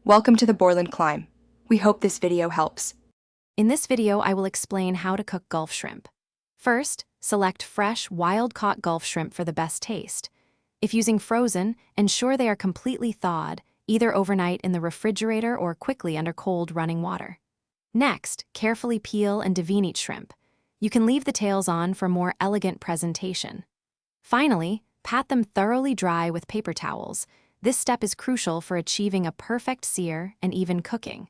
Welcome to the Borland Climb. We hope this video helps. In this video, I will explain how to cook Gulf shrimp. First, select fresh, wild-caught Gulf shrimp for the best taste. If using frozen, ensure they are completely thawed, either overnight in the refrigerator or quickly under cold running water. Next, carefully peel and devene each shrimp. You can leave the tails on for more elegant presentation. Finally, pat them thoroughly dry with paper towels. This step is crucial for achieving a perfect sear and even cooking.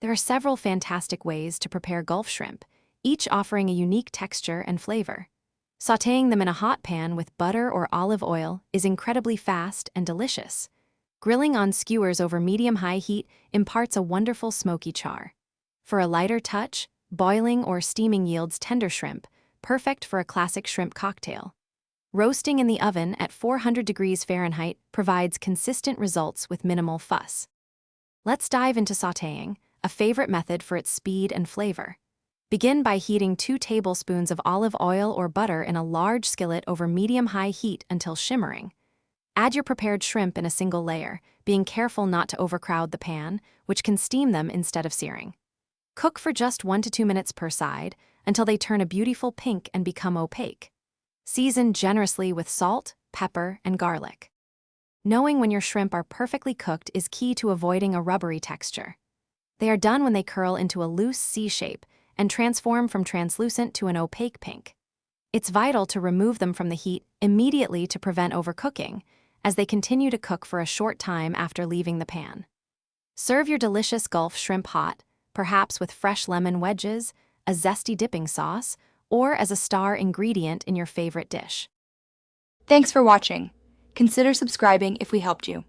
There are several fantastic ways to prepare Gulf shrimp, each offering a unique texture and flavor. Sautéing them in a hot pan with butter or olive oil is incredibly fast and delicious. Grilling on skewers over medium-high heat imparts a wonderful smoky char. For a lighter touch, boiling or steaming yields tender shrimp, perfect for a classic shrimp cocktail. Roasting in the oven at 400 degrees Fahrenheit provides consistent results with minimal fuss. Let's dive into sautéing, a favorite method for its speed and flavor. Begin by heating 2 tablespoons of olive oil or butter in a large skillet over medium-high heat until shimmering. Add your prepared shrimp in a single layer, being careful not to overcrowd the pan, which can steam them instead of searing. Cook for just 1 to 2 minutes per side until they turn a beautiful pink and become opaque. Season generously with salt, pepper, and garlic. Knowing when your shrimp are perfectly cooked is key to avoiding a rubbery texture. They are done when they curl into a loose C shape and transform from translucent to an opaque pink. It's vital to remove them from the heat immediately to prevent overcooking, as they continue to cook for a short time after leaving the pan. Serve your delicious Gulf shrimp hot, perhaps with fresh lemon wedges, a zesty dipping sauce, or as a star ingredient in your favorite dish. Thanks for watching. Consider subscribing if we helped you.